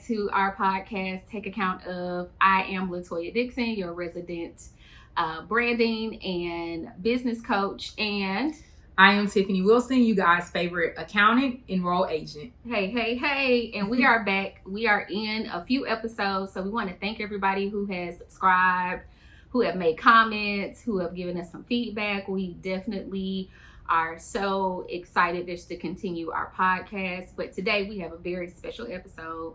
to our podcast, Take Account Of. I am LaToya Dixson, your resident branding and business coach, and I am Tiffany Wilson, you guys' favorite accountant, enroll agent. Hey, and we are back. We are in a few episodes, so we want to thank everybody who has subscribed, who have made comments, who have given us some feedback. We definitely are so excited just to continue our podcast. But today we have a very special episode.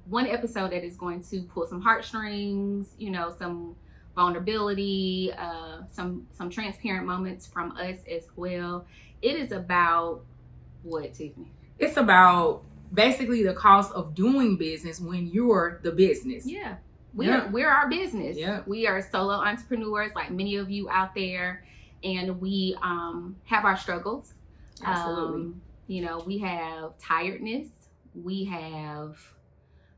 One episode that is going to pull some heartstrings, some vulnerability, some transparent moments from us as well. It is about what, Tiffany? It's about basically the cost of doing business when you're the business. Yeah. We're our business. Yeah. We are solo entrepreneurs like many of you out there. And we have our struggles. Absolutely. We have tiredness. We have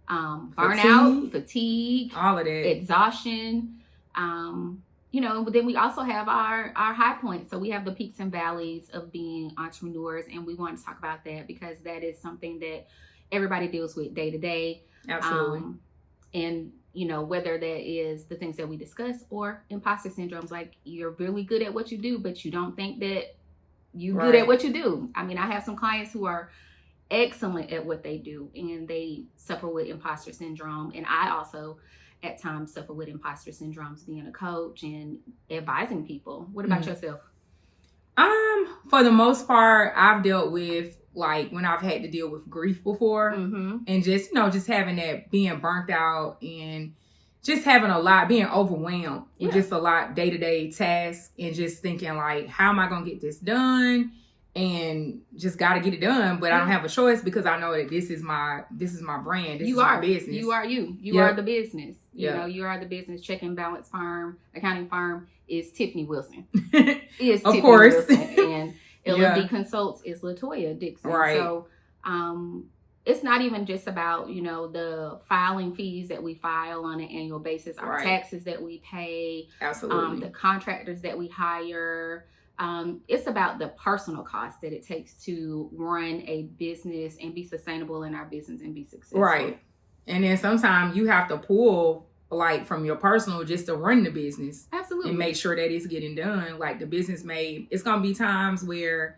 burnout, fatigue, all of that, exhaustion. But then we also have our high points. So we have the peaks and valleys of being entrepreneurs, and we want to talk about that because that is something that everybody deals with day to day. Absolutely. And whether that is the things that we discuss or imposter syndromes, like you're really good at what you do, but you don't think that you're good at what you do. I mean, I have some clients who are excellent at what they do and they suffer with imposter syndrome. And I also at times suffer with imposter syndromes being a coach and advising people. What about yourself? For the most part, I've dealt with like when I've had to deal with grief before, and just having that, being burnt out and just having a lot, being overwhelmed with just a lot day-to-day tasks and just thinking like, how am I going to get this done? And just got to get it done, but I don't have a choice because I know that this is my brand. This is my business. You are you. You are the business. You are the business. Check and balance firm, accounting firm is Tiffany Wilson. Of course. Wilson. And LFD Consults is LaToya Dixson. Right. So it's not even just about, the filing fees that we file on an annual basis, our taxes that we pay, absolutely, the contractors that we hire. It's about the personal cost that it takes to run a business and be sustainable in our business and be successful. Right. And then sometimes you have to pull like from your personal just to run the business. Absolutely. And make sure that it's getting done. Like the business it's going to be times where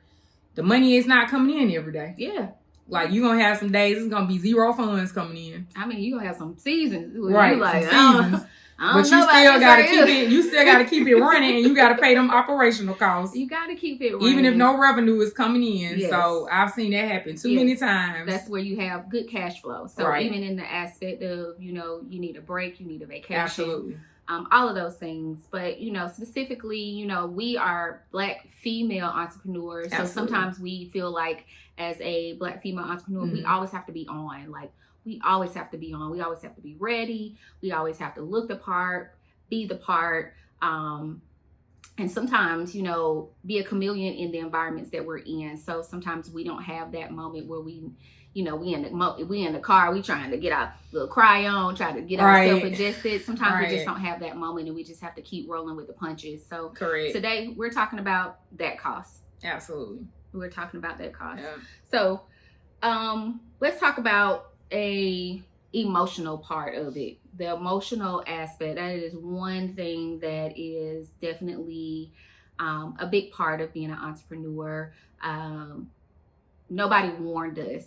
the money is not coming in every day. Yeah. Like you're going to have some days it's going to be zero funds coming in. I mean, you're going to have some seasons. Right. You like, some seasons. But you still gotta keep it. You still gotta keep it running, and you gotta pay them operational costs. You gotta keep it running, even if no revenue is coming in. Yes. So I've seen that happen too many times. That's where you have good cash flow. So even in the aspect of you need a break, you need a vacation. Absolutely. All of those things. But specifically, we are Black female entrepreneurs. Absolutely. So sometimes we feel like as a Black female entrepreneur, we always have to be on. Like we always have to be on. We always have to be ready. We always have to look the part, be the part. And sometimes, be a chameleon in the environments that we're in. So sometimes we don't have that moment where we in the car, we trying to get our little cry on, try to get ourselves adjusted. Sometimes we just don't have that moment and we just have to keep rolling with the punches. So today we're talking about that cost. Absolutely. We're talking about that cost. Yeah. So let's talk about a emotional part of it. The emotional aspect, that is one thing that is definitely a big part of being an entrepreneur. Nobody warned us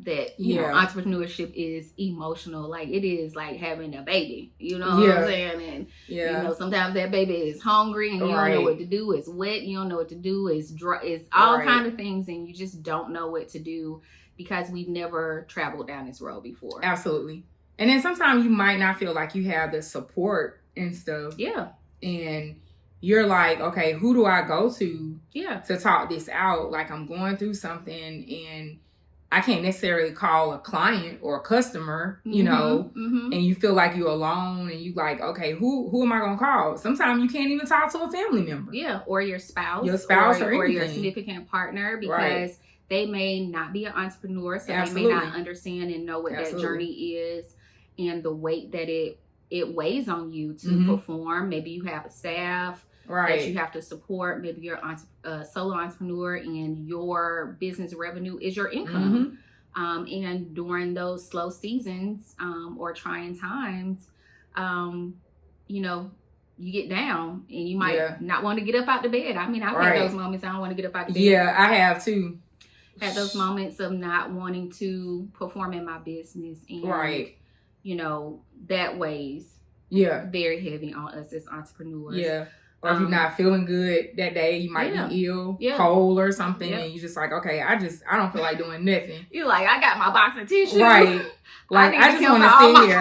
that entrepreneurship is emotional. Like it is like having a baby, what I'm saying? And sometimes that baby is hungry and you don't know what to do. It's wet, you don't know what to do. It's dry, it's all kind of things, and you just don't know what to do because we've never traveled down this road before. Absolutely. And then sometimes you might not feel like you have the support and stuff. Yeah. And you're like, okay, who do I go to to talk this out? Like I'm going through something and I can't necessarily call a client or a customer, and you feel like you're alone and you like, okay, who am I going to call? Sometimes you can't even talk to a family member. Yeah. Or your spouse. or your significant partner, because they may not be an entrepreneur, so they may not understand and know what that journey is and the weight that it weighs on you to perform. Maybe you have a staff that you have to support. Maybe you're a solo entrepreneur and your business revenue is your income. And during those slow seasons or trying times, you know, you get down and you might not want to get up out the bed. I mean, I've had those moments I don't want to get up out the bed. Yeah, I have too. Had those moments of not wanting to perform in my business. And, you know, that weighs very heavy on us as entrepreneurs. Yeah. Or if you're not feeling good that day, you might be ill, cold or something, and you're just like, okay, I don't feel like doing nothing. You're like, I got my box of tissue. Right. Like, I just want to sit here.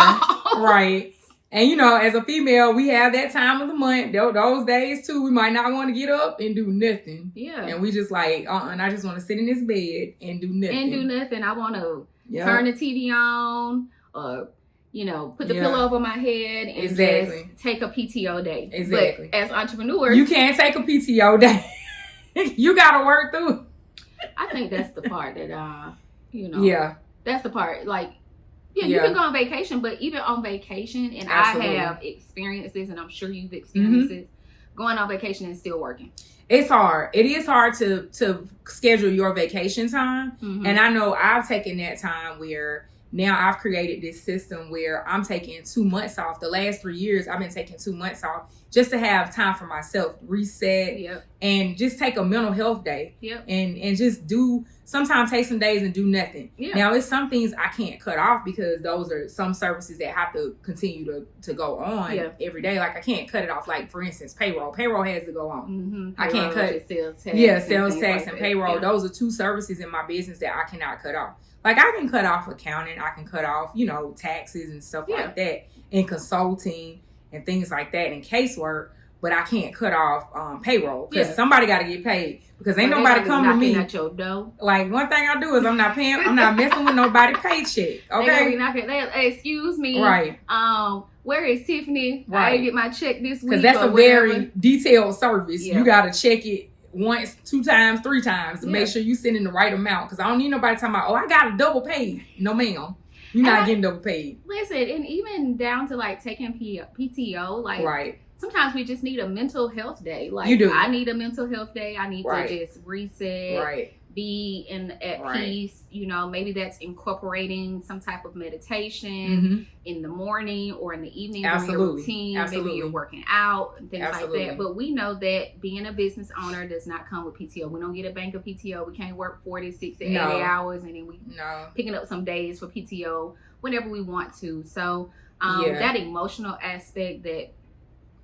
Right. And, you know, as a female, we have that time of the month. Those days, too, we might not want to get up and do nothing. Yeah. And we just like, and I just want to sit in this bed and do nothing. I want to turn the TV on or, you know, put the pillow over my head and just take a PTO day. Exactly. But as entrepreneurs, you can't take a PTO day. You got to work through. I think that's the part that, you know. Yeah. That's the part. Like, you can go on vacation, but even on vacation, and I have experienced this, and I'm sure you've experienced it, going on vacation and still working. It's hard. It is hard to schedule your vacation time. And I know I've taken that time where now I've created this system where I'm taking 2 months off. The last 3 years, I've been taking 2 months off just to have time for myself, reset, and just take a mental health day. And just sometimes take some days and do nothing. Now, it's some things I can't cut off because those are some services that have to continue to go on every day. Like, I can't cut it off. Like, for instance, payroll. Payroll has to go on. I can't cut it. Sales tax. Sales tax and payroll. Those are 2 services in my business that I cannot cut off. Like, I can cut off accounting. I can cut off, you know, taxes and stuff like that, and consulting and things like that, and casework. But I can't cut off payroll because somebody got to get paid. Because ain't nobody come to me. At your door. Like, one thing I do is I'm not messing with nobody's paycheck. Okay. Excuse me. Right. Where is Tiffany? Right. I didn't get my check this week. Because that's a very detailed service. You got to check it once, 2 times, 3 times to make sure you send in the right amount. Because I don't need nobody talking about, I got a double paid. No, ma'am. You're not getting double paid. Listen, and even down to like taking PTO, like sometimes we just need a mental health day. Like, you do. I need a mental health day. I need to just reset, be at peace. You know, maybe that's incorporating some type of meditation in the morning or in the evening during your routine. Maybe you're working out and things like that. But we know that being a business owner does not come with PTO. We don't get a bank of PTO. We can't work 40, 60, 80 hours, and then we picking up some days for PTO whenever we want to. So that emotional aspect that,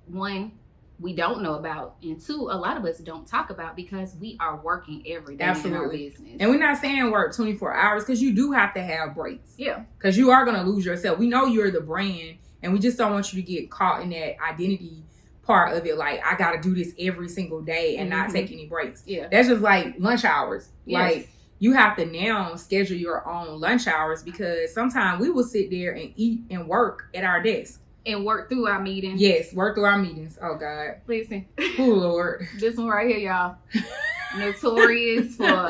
one, we don't know about, and 2, a lot of us don't talk about because we are working every day in our business. And we're not saying work 24 hours because you do have to have breaks. Yeah. Because you are going to lose yourself. We know you're the brand, and we just don't want you to get caught in that identity part of it. Like, I got to do this every single day and not take any breaks. Yeah. That's just like lunch hours. Yes. Like, you have to now schedule your own lunch hours because sometimes we will sit there and eat and work at our desk. And work through our meetings. Yes, work through our meetings. Oh, God. Listen. Oh, Lord. This one right here, y'all. Notorious for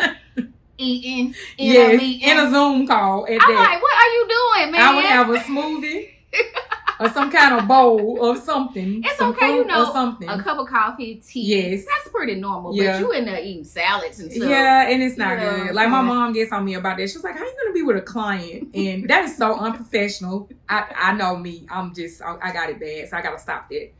eating in a meeting. In a Zoom call. I'm like, what are you doing, man? I would have a smoothie or some kind of bowl of something. It's okay, you know, a cup of coffee, tea. Yes. That's pretty normal. Yeah. But you in there eating salads and stuff. Yeah, and it's not good. Like, my mom gets on me about that. She's like, how you going to be with a client? And that is so unprofessional. I know me. I got it bad. So I got to stop that.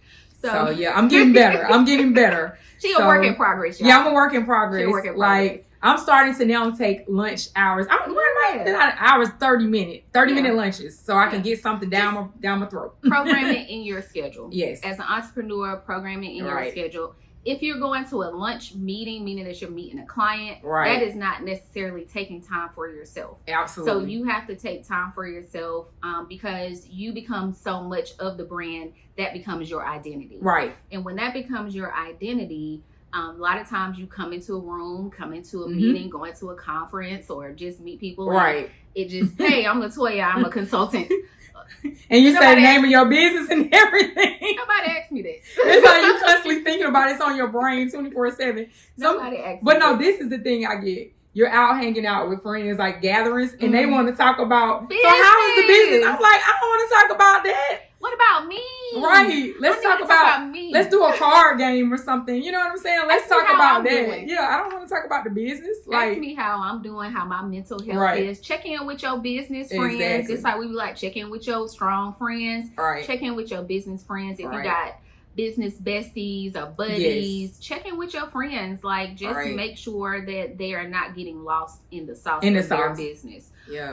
So yeah, I'm getting better. She a work in progress, y'all. Yeah, I'm a work in progress. Like, I'm starting to now take lunch hours. Hours, 30 minute lunches, so I can get something down my throat. Programming in your schedule. Yes. As an entrepreneur, programming in your schedule. If you're going to a lunch meeting, meaning that you're meeting a client, that is not necessarily taking time for yourself. Absolutely. So you have to take time for yourself because you become so much of the brand that becomes your identity. Right. And when that becomes your identity, a lot of times you come into a room, come into a meeting, go into a conference, or just meet people. Right. It just, hey, I'm LaToya, I'm a consultant. And you say the name of your business and everything. Nobody asked me that. It's like you constantly thinking about it. It's on your brain 24/7. Nobody asked me But no, this is the thing I get. You're out hanging out with friends, like gatherings, and they want to talk about business. So how is the business? I'm like, I don't want to talk about that. What about me? Right. Let's talk about me. Let's do a card game or something. You know what I'm saying? Let's talk about that. Doing. Yeah, I don't want to talk about the business. Ask me how I'm doing, how my mental health is. Check in with your business friends. Exactly. Just like we like check in with your strong friends. Right. Check in with your business friends. If you got business besties or buddies, check in with your friends. Like, just make sure that they are not getting lost in the sauce of their business. Yeah.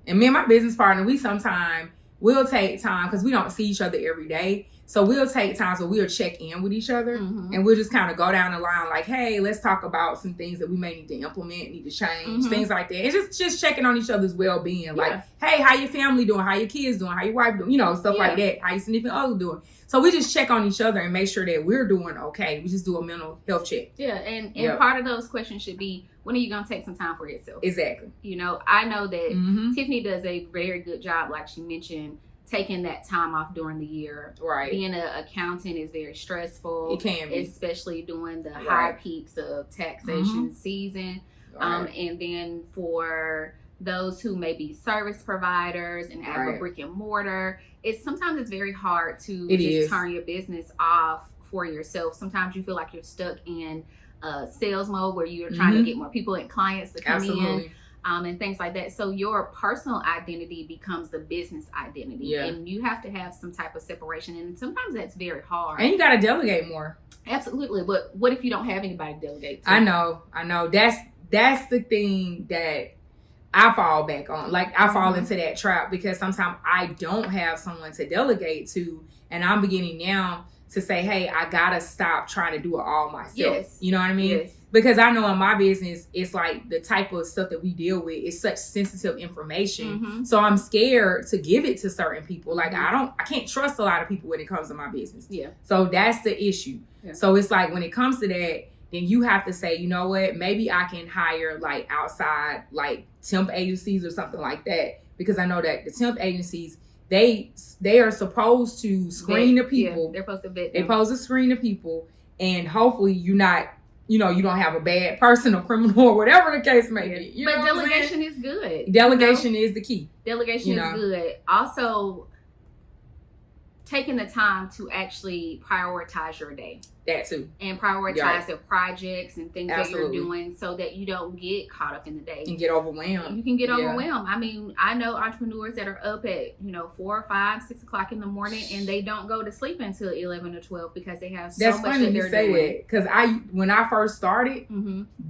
And me and my business partner, we'll take time because we don't see each other every day. So we'll take times where we'll check in with each other and we'll just kind of go down the line like, hey, let's talk about some things that we may need to implement, need to change, things like that. And just checking on each other's well-being. Like, hey, how your family doing? How your kids doing? How your wife doing? You know, stuff like that. How your significant other doing? So we just check on each other and make sure that we're doing okay. We just do a mental health check. Yeah, and part of those questions should be, when are you going to take some time for yourself? Exactly. You know, I know that Tiffany does a very good job, like she mentioned, taking that time off during the year. Right. Being an accountant is very stressful. It can be. Especially during the high peaks of taxation season. And then for those who may be service providers and have a brick and mortar, sometimes it's very hard to turn your business off for yourself. Sometimes you feel like you're stuck in sales mode where you're trying to get more people and clients to come in. And things like that. So your personal identity becomes the business identity. And you have to have some type of separation. And sometimes that's very hard. And you got to delegate more. Absolutely. But what if you don't have anybody to delegate to? I know. That's the thing that I fall back on. Like, I fall into that trap because sometimes I don't have someone to delegate to. And I'm beginning now to say, hey, I got to stop trying to do it all myself. Yes. You know what I mean? Yes. Because I know in my business, it's like the type of stuff that we deal with is such sensitive information. So I'm scared to give it to certain people. Like, I can't trust a lot of people when it comes to my business. Yeah. So that's the issue. Yeah. So it's like, when it comes to that, then you have to say, you know what, maybe I can hire like outside, like temp agencies or something like that. Because I know that the temp agencies, they are supposed to screen the people. Yeah, they're supposed to vet them. They're supposed to screen the people. And hopefully you don't have a bad person or criminal or whatever the case may be. You but delegation is good. Delegation is the key. Delegation is good. Also, taking the time to actually prioritize your day. That too. And prioritize the projects and things that you're doing so that you don't get caught up in the day. And get overwhelmed. You can get overwhelmed. I mean, I know entrepreneurs that are up at, 4, 5, 6 o'clock in the morning and they don't go to sleep until 11 or 12 because they have so much that they're doing. That. Because when I first started,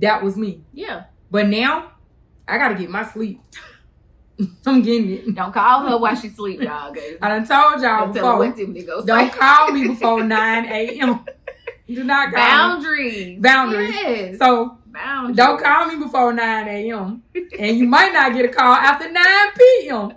that was me. Yeah. But now, I got to get my sleep. I'm getting it. Don't call her while she sleep, y'all. I done told y'all before. Don't call me before 9 a.m. Do not call me. Boundaries. Yes. So, don't call me before 9 a.m. And you might not get a call after 9 p.m.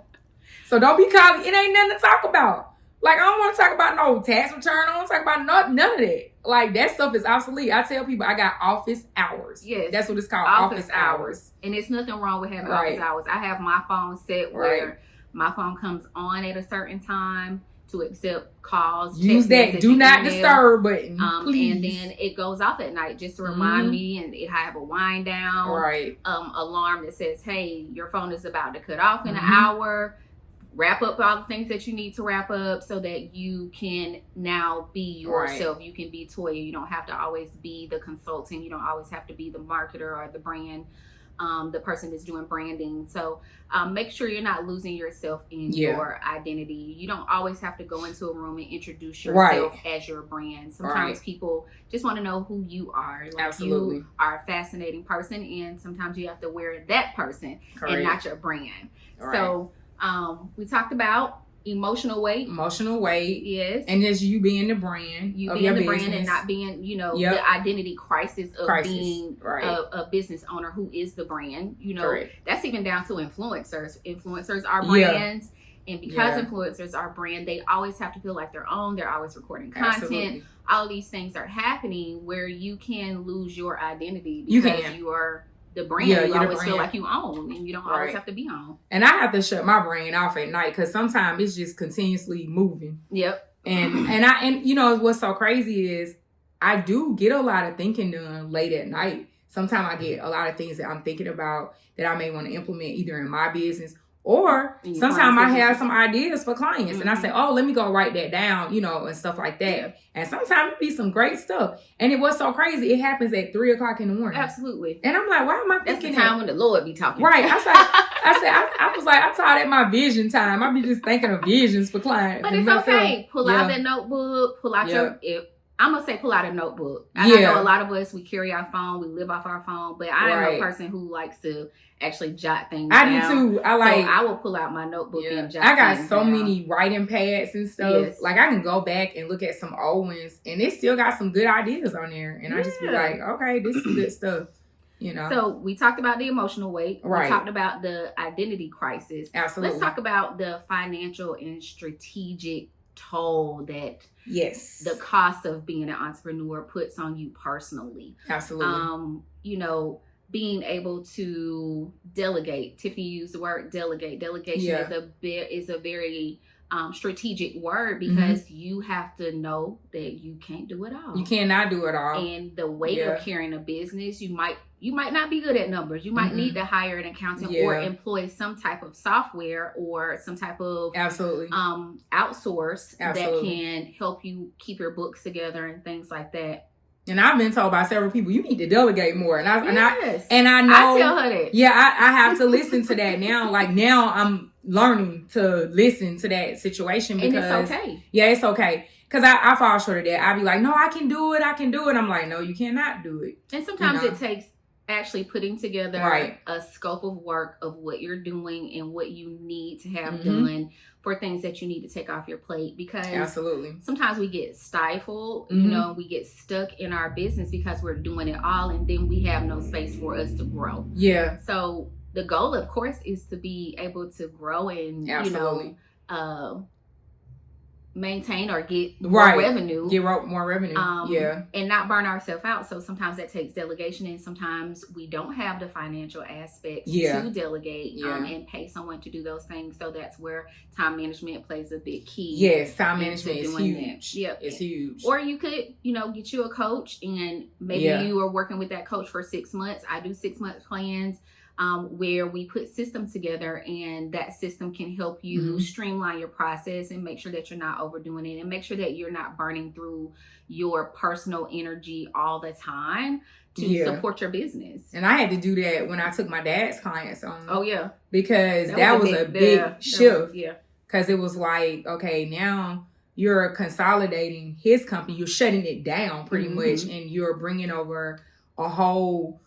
So, don't be calling. It ain't nothing to talk about. Like, I don't want to talk about no tax return. I don't want to talk about none of that. Like, that stuff is obsolete. I tell people I got office hours. Yes. That's what it's called, office hours. And it's nothing wrong with having office hours. I have my phone set where my phone comes on at a certain time to accept calls. Use that do not disturb button, please. And then it goes off at night just to remind me, and I have a wind down alarm that says, hey, your phone is about to cut off in an hour. Wrap up all the things that you need to wrap up so that you can now be yourself. You can be Toya. You don't have to always be the consultant. You don't always have to be the marketer or the brand, the person that's doing branding. So make sure you're not losing yourself in your identity. You don't always have to go into a room and introduce yourself as your brand. Sometimes people just want to know who you are. Like, you are a fascinating person, and sometimes you have to wear that person and not your brand. So we talked about emotional weight. Yes. And just you being the brand. You being the brand and not being, the identity crisis of being a business owner who is the brand. That's even down to influencers. Influencers are brands. And because influencers are brand, they always have to feel like they're own. They're always recording content. Absolutely. All these things are happening where you can lose your identity because you are the brand. You always feel like you own, and you don't always have to be on. And I have to shut my brain off at night because sometimes it's just continuously moving. Yep. And what's so crazy is I do get a lot of thinking done late at night. Sometimes I get a lot of things that I'm thinking about that I may want to implement either in my business Or And your sometimes I clients have get some ideas for clients and I say, oh, let me go write that down, and stuff like that. Yeah. And sometimes it be some great stuff. And it was so crazy. It happens at 3:00 in the morning. Absolutely. And I'm like, why am I That's thinking the time when the Lord be talking. Right. I was like, I taught at my vision time. I be just thinking of visions for clients. But it's okay. Pull out that notebook. Pull out I'm going to say pull out a notebook. I know a lot of us, we carry our phone. We live off our phone. But I am a person who likes to actually jot things down. I do too. I will pull out my notebook and jot I got things so down. many writing pads and stuff. Yes. Like I can go back and look at some old ones and it still got some good ideas on there. And I just be like, okay, this is good stuff. So we talked about the emotional weight. Right. We talked about the identity crisis. Absolutely. Let's talk about the financial and strategic toll that the cost of being an entrepreneur puts on you personally. Absolutely. Being able to delegate. Tiffany used the word delegate. Delegation is a very strategic word because you have to know that you can't do it all. You cannot do it all. And the weight of carrying a business, you might not be good at numbers. You might need to hire an accountant or employ some type of software or some type of outsource that can help you keep your books together and things like that. And I've been told by several people, you need to delegate more. And I know. I tell her that. Yeah, I have to listen to that now. Like now I'm learning to listen to that situation because. And it's okay. Yeah, it's okay. Because I fall short of that. I be like, no, I can do it. I'm like, no, you cannot do it. And sometimes it takes actually putting together a scope of work of what you're doing and what you need to have done for things that you need to take off your plate, because sometimes we get stifled, we get stuck in our business because we're doing it all and then we have no space for us to grow. Yeah. So the goal, of course, is to be able to grow and, maintain or get more revenue. Get more revenue. And not burn ourselves out. So sometimes that takes delegation, and sometimes we don't have the financial aspects to delegate and pay someone to do those things. So that's where time management plays a big key. Yes, time management is huge. Yep. It's huge. Or you could, get you a coach, and maybe you are working with that coach for 6 months. I do 6-month plans. Where we put systems together, and that system can help you streamline your process and make sure that you're not overdoing it and make sure that you're not burning through your personal energy all the time to support your business. And I had to do that when I took my dad's clients on. Oh, yeah. Because that was a big shift. Because it was like, okay, now you're consolidating his company. You're shutting it down pretty much, and you're bringing over a whole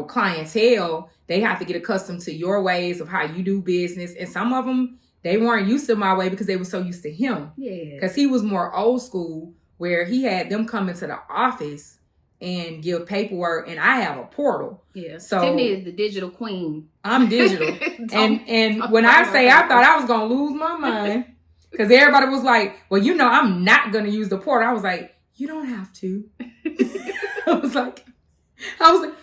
clientele. They have to get accustomed to your ways of how you do business. And some of them, they weren't used to my way because they were so used to him. Yeah. Because he was more old school, where he had them come into the office and give paperwork, and I have a portal. Yeah. So Tiffany is the digital queen. I'm digital. and when I say I thought I was going to lose my mind, because everybody was like, well, I'm not going to use the portal. I was like, you don't have to. I was like,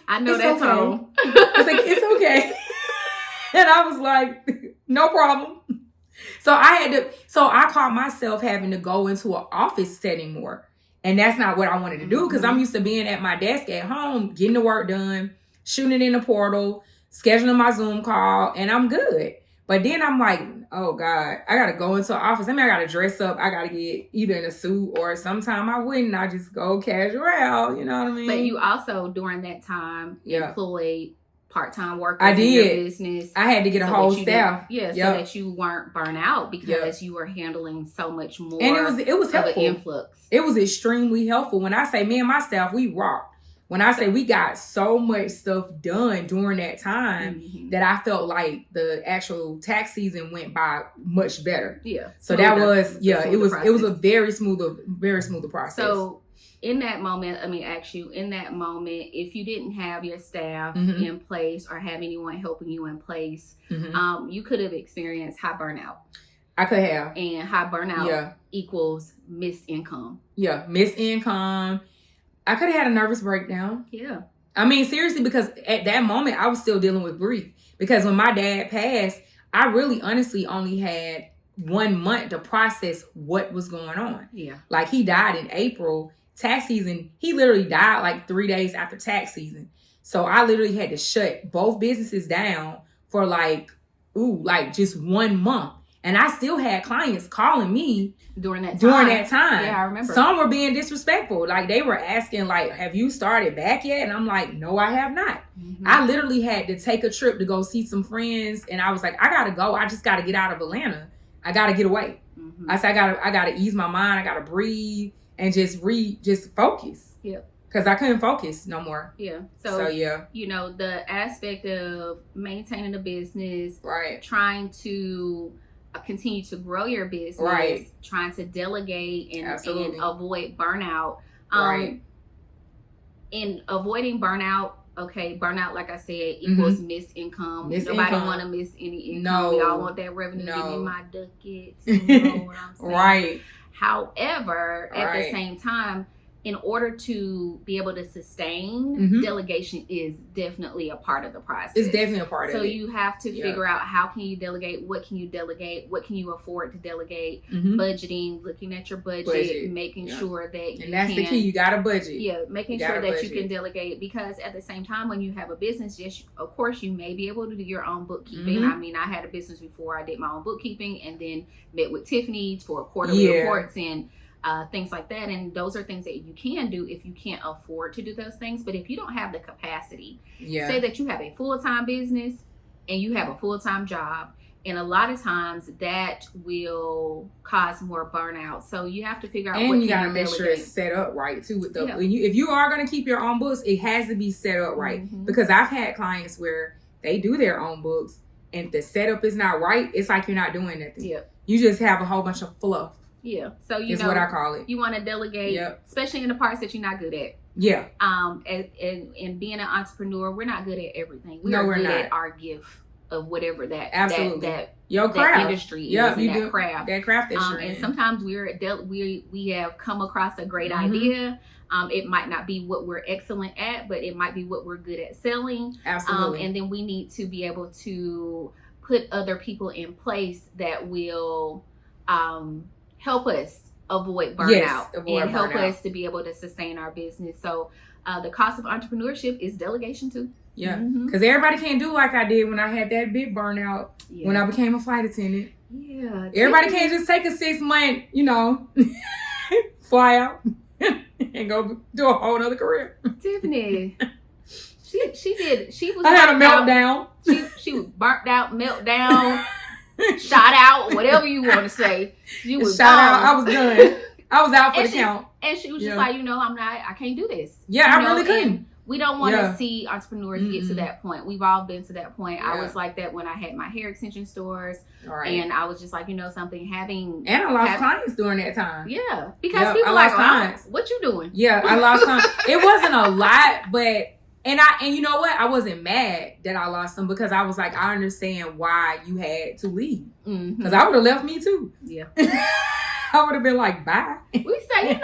I know that tone. I was like, it's okay. And I was like, no problem. So I caught myself having to go into an office setting more. And that's not what I wanted to do, because I'm used to being at my desk at home, getting the work done, shooting it in the portal, scheduling my Zoom call, and I'm good. But then I'm like, oh God, I got to go into an office. I got to dress up. I got to get either in a suit, or sometime I wouldn't. I just go casual, you know what I mean? But you also, during that time, employed part-time workers I did. in your business. I had to get a whole staff. So that you weren't burnt out, because you were handling so much more. And it was helpful. Of an influx. It was extremely helpful. When I say me and my staff, we rocked. When I say we got so much stuff done during that time that I felt like the actual tax season went by much better. Yeah. So that was it was a very smoother process. So in that moment, let me ask you, if you didn't have your staff in place or have anyone helping you in place, you could have experienced high burnout. I could have. And high burnout equals missed income. Yeah, missed income. I could have had a nervous breakdown. Yeah. I mean, seriously, because at that moment, I was still dealing with grief. Because when my dad passed, I really honestly only had 1 month to process what was going on. Yeah. Like, he died in April. Tax season, he literally died like 3 days after tax season. So I literally had to shut both businesses down for like like just 1 month. And I still had clients calling me during that time. Yeah, I remember. Some were being disrespectful. Like, they were asking, like, have you started back yet? And I'm like, no, I have not. Mm-hmm. I literally had to take a trip to go see some friends. And I was like, I got to go. I just got to get out of Atlanta. I got to get away. Mm-hmm. I said, I got to ease my mind. I got to breathe and just focus. Yeah. Because I couldn't focus no more. Yeah. So yeah. You know, the aspect of maintaining a business, right? Trying to continue to grow your business, right? Trying to delegate and avoid burnout. Right. In avoiding burnout, burnout, like I said, equals missed income. Nobody want to miss any income. No. We all want that revenue. Give me my ducats. You know what I'm saying? Right. However, at the same time, in order to be able to sustain, delegation is definitely a part of the process. It's definitely a part of it. So you have to figure out how can you delegate, what can you afford to delegate, budgeting, looking at your budget. Making sure that you that's the key. You got a budget. Yeah, making sure that you can delegate, because at the same time, when you have a business, yes, of course, you may be able to do your own bookkeeping. I mean, I had a business before I did my own bookkeeping, and then met with Tiffany for quarterly reports and things like that. And those are things that you can do if you can't afford to do those things. But if you don't have the capacity, say that you have a full-time business and you have a full-time job, and a lot of times that will cause more burnout. So you have to figure out and what you got to make sure it's set up right too. With the if you are going to keep your own books, it has to be set up right. Because I've had clients where they do their own books, and if the setup is not right, it's like you're not doing nothing. Yeah. You just have a whole bunch of fluff. Yeah. So you know what I call it. You want to delegate, especially in the parts that you're not good at. Yeah. And being an entrepreneur, we're not good at everything. We're good at our gift of whatever that your craft industry is, and that craft. That craft that you're and sometimes we have come across a great idea. It might not be what we're excellent at, but it might be what we're good at selling. Absolutely. And then we need to be able to put other people in place that will help us avoid burnout and help us to be able to sustain our business. So the cost of entrepreneurship is delegation too. Yeah, because everybody can't do like I did when I had that big burnout when I became a flight attendant. Yeah, everybody can't just take a 6-month, fly out and go do a whole other career. Tiffany, she did. She was. I had a meltdown. She was burnt out, meltdown. Shot out, whatever you want to say. You was shot out. I was done. I was out for the count. And she was just like, I can't do this. Yeah, I really couldn't. We don't want to see entrepreneurs get to that point. We've all been to that point. I was like that when I had my hair extension stores. Right. And I was just like, something having... And I lost clients during that time. Yeah. Because people like, what you doing? Yeah, I lost clients. It wasn't a lot, but... And you know what? I wasn't mad that I lost them, because I was like, I understand why you had to leave. Because I would have left me too. Yeah. I would have been like, bye. We say,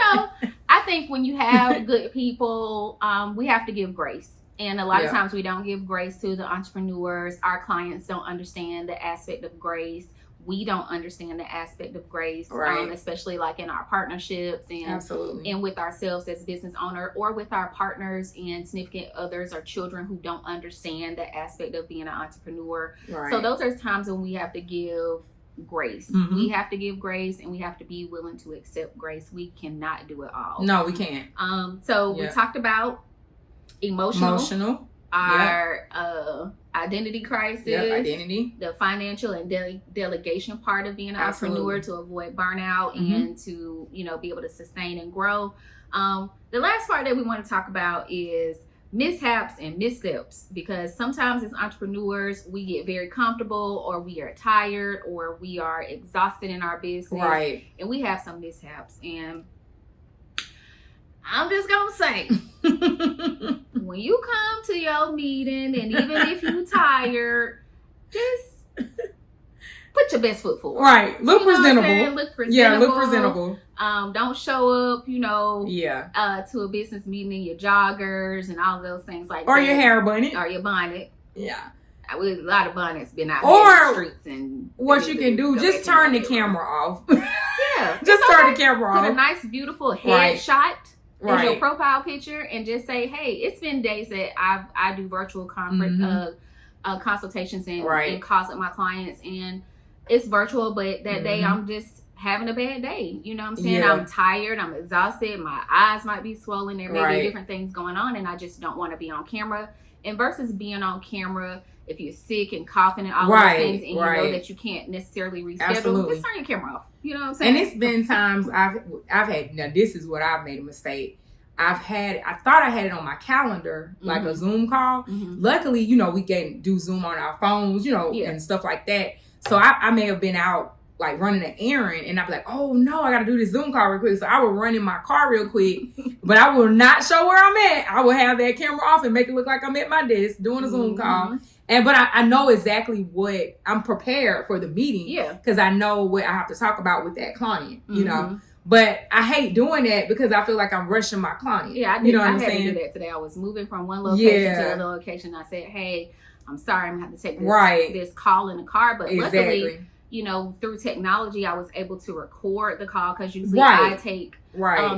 I think when you have good people, we have to give grace. And a lot of times we don't give grace to the entrepreneurs. Our clients don't understand the aspect of grace. We don't understand the aspect of grace, especially like in our partnerships and with ourselves as business owner, or with our partners and significant others or children who don't understand the aspect of being an entrepreneur. Right. So those are times when we have to give grace. We have to give grace, and we have to be willing to accept grace. We cannot do it all. No, we can't. So we talked about emotional. Our identity crisis, the financial and delegation part of being an entrepreneur to avoid burnout and to be able to sustain and grow. The last part that we want to talk about is mishaps and missteps, because sometimes as entrepreneurs we get very comfortable, or we are tired, or we are exhausted in our business, and we have some mishaps. And I'm just gonna say, when you come to your meeting, and even if you're tired, just put your best foot forward. Right. Look presentable. Look presentable. Yeah, look presentable. Don't show up, to a business meeting in your joggers and all of those things like that. Or your hair bonnet. Or your bonnet. Yeah. A lot of bonnets been out in the streets. And what you can do, just turn the camera off. Yeah. Just turn the camera off. Put a nice, beautiful headshot. As your profile picture, and just say, hey, it's been days that I do virtual consultations and calls with my clients, and it's virtual, but that day I'm just having a bad day. You know what I'm saying? I'm tired, I'm exhausted, my eyes might be swollen, there may be different things going on, and I just don't want to be on camera. And versus being on camera, if you're sick and coughing and all those things, and you know that you can't necessarily reschedule, just turn your camera off. You know what I'm saying? And it's been times I've had, now this is what I've made a mistake. I thought I had it on my calendar, like a Zoom call. Luckily, you know, we can do Zoom on our phones, you know, and stuff like that. So I may have been out like running an errand, and I'd be like, oh no, I got to do this Zoom call real quick. So I would run in my car real quick, but I will not show where I'm at. I will have that camera off and make it look like I'm at my desk doing a Zoom call. But I know exactly what I'm prepared for the meeting. Yeah. Because I know what I have to talk about with that client, you know. But I hate doing that because I feel like I'm rushing my client. Yeah, I did. You know what I'm saying? To do that today. I was moving from one location to another location. I said, hey, I'm sorry, I'm going to have to take this call in the car. But luckily, you know, through technology, I was able to record the call, because usually I take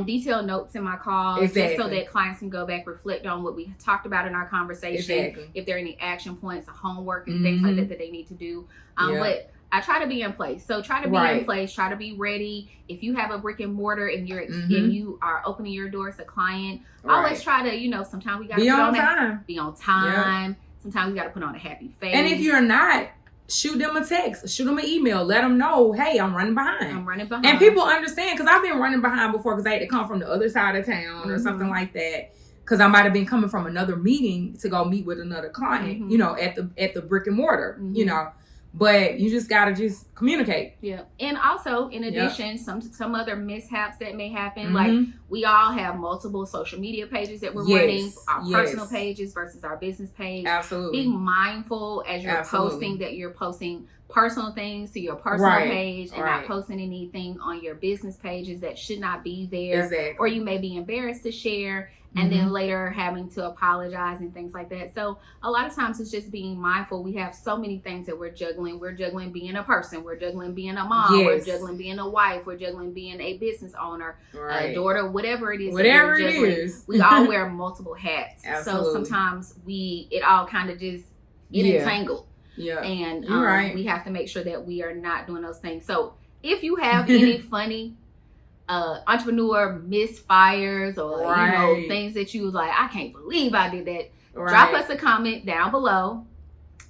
detailed notes in my calls just so that clients can go back, reflect on what we talked about in our conversation, if there are any action points, homework, and things like that that they need to do. But I try to be in place. So try to be in place, try to be ready. If you have a brick and mortar and you're and you are opening your doors to client, always try to, you know, sometimes we got to be on time. Sometimes we got to put on a happy face. And if you're not, shoot them a text, shoot them an email, let them know, hey, I'm running behind. And people understand, because I've been running behind before, because I had to come from the other side of town or something like that, because I might have been coming from another meeting to go meet with another client, you know, at the brick and mortar, you know. But you just gotta just communicate. Yeah. And also, in addition, some other mishaps that may happen. Like, we all have multiple social media pages that we're running, our personal pages versus our business page. Absolutely. Be mindful as you're posting that you're posting personal things to your personal page and not posting anything on your business pages that should not be there. Or you may be embarrassed to share, and then later having to apologize and things like that. So a lot of times it's just being mindful. We have so many things that we're juggling. We're juggling being a person. We're juggling being a mom. We're juggling being a wife. We're juggling being a business owner, a daughter, whatever it is. Whatever it is. We all wear multiple hats. So sometimes it all kind of just get entangled. Yeah. And we have to make sure that we are not doing those things. So if you have any funny entrepreneur misfires or you know, things that you was like, I can't believe I did that, drop us a comment down below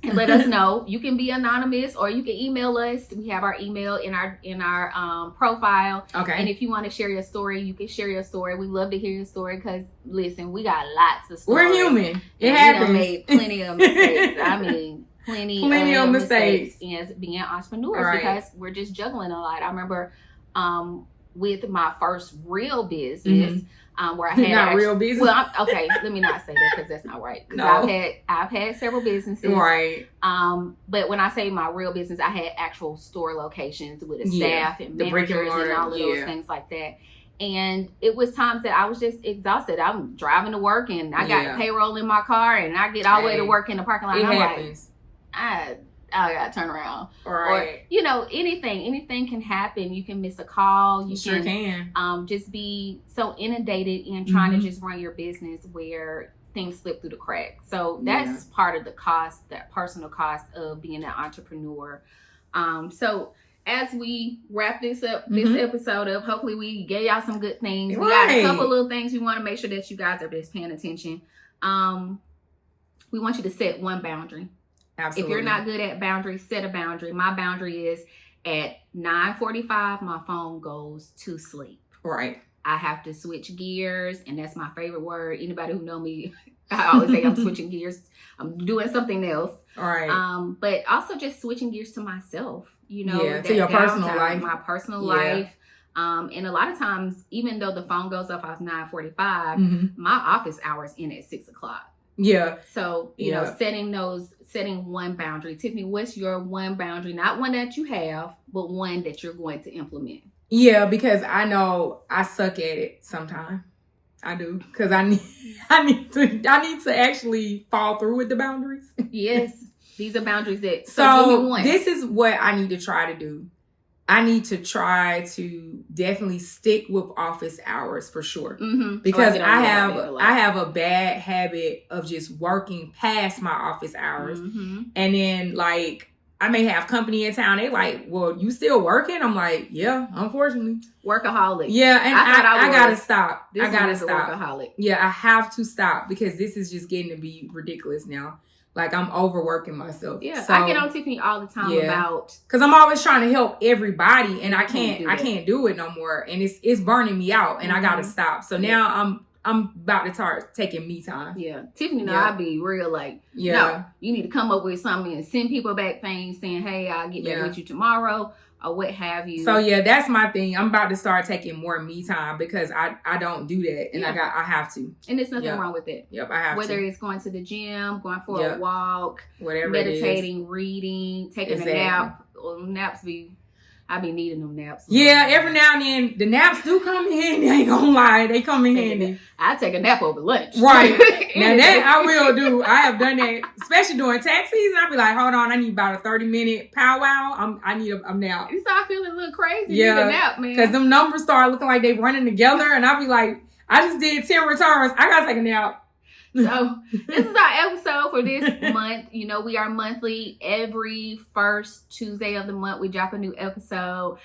and let us know. You can be anonymous or you can email us. We have our email in our profile. And if you want to share your story, you can share your story. We love to hear your story, because listen, we got lots of stories. We're human. It happens. We made plenty of mistakes. I mean, plenty of mistakes in being entrepreneurs, because we're just juggling a lot. I remember with my first real business, where I had real business. Well, let me not say that, because that's not right. Because I've had several businesses, but when I say my real business, I had actual store locations with a staff and managers and all of those things like that. And it was times that I was just exhausted. I'm driving to work and I got payroll in my car, and I get all the way to work in the parking lot. It and I'm happens. Like, I gotta turn around. Or, you know, anything can happen. You can miss a call. You sure can. Just be so inundated in trying to just run your business where things slip through the cracks. So that's part of the cost, that personal cost of being an entrepreneur. So as we wrap this episode up, hopefully we gave y'all some good things. We got a couple little things we want to make sure that you guys are just paying attention. We want you to set one boundary. Absolutely. If you're not good at boundaries, set a boundary. My boundary is at 9:45, my phone goes to sleep. I have to switch gears, and that's my favorite word. Anybody who know me, I always say I'm switching gears. I'm doing something else. But also just switching gears to myself. You know, to your personal life. My personal life. And a lot of times, even though the phone goes off at 9:45, my office hours end at 6:00. So, you know, setting one boundary. Tiffany, what's your one boundary? Not one that you have, but one that you're going to implement. Yeah, because I know I suck at it sometimes. I do, because I need to actually follow through with the boundaries. Yes, these are boundaries that. So this is what I need to try to do. I need to try to definitely stick with office hours for sure. Mm-hmm. Because I have a bad habit of just working past my office hours. Mm-hmm. And then like I may have company in town. They like, well, you still working? I'm like, yeah, unfortunately. Workaholic. Yeah, and I gotta stop. I gotta stop. Workaholic. Yeah, I have to stop because this is just getting to be ridiculous now. Like I'm overworking myself. Yeah, so, I get on Tiffany all the time about because I'm always trying to help everybody, and I can't do it no more, and it's burning me out, and I gotta stop. So now I'm about to start taking me time. Yeah, Tiffany, I be real like, no, you need to come up with something and send people back things saying, hey, I'll get back with you tomorrow or what have you. So that's my thing. I'm about to start taking more me time because I don't do that, and I have to. And there's nothing wrong with it. Yep, I have Whether to. it's going to the gym, going for a walk, whatever, meditating, reading, taking a nap. I be needing them naps. Yeah, every now and then the naps do come in handy. I ain't gonna lie, they come in handy. I take a nap over lunch. Right. Now that I will do. I have done that, especially during tax season. I'll be like, hold on, I need about a 30-minute powwow. I need a nap. You start feeling a little crazy. Yeah, you need a nap, man. Because them numbers start looking like they running together, and I'll be like, I just did 10 returns. I gotta take a nap. So this is our episode for this month. You know, we are monthly. Every first Tuesday of the month, we drop a new episode.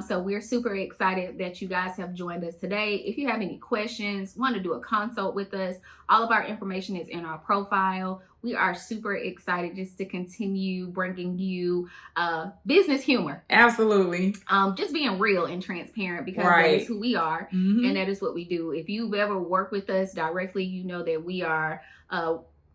So we're super excited that you guys have joined us today. If you have any questions, want to do a consult with us, all of our information is in our profile. We are super excited just to continue bringing you business humor. Absolutely. Just being real and transparent because that is who we are and that is what we do. If you've ever worked with us directly, you know that we are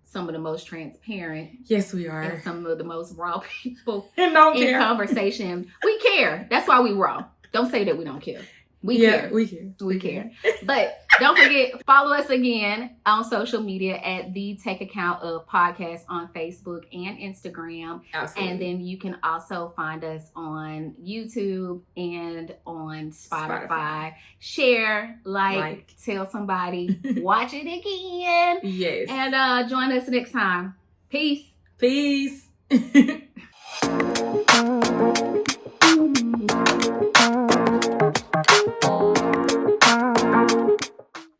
some of the most transparent. Yes, we are. And some of the most raw people in conversation. We care. That's why we raw. Don't say that we don't care. We care. We care. But don't forget, follow us again on social media at the Take Account of Podcast on Facebook and Instagram. Absolutely. And then you can also find us on YouTube and on Spotify. Share, like, tell somebody, watch it again. Yes. And join us next time. Peace. Peace.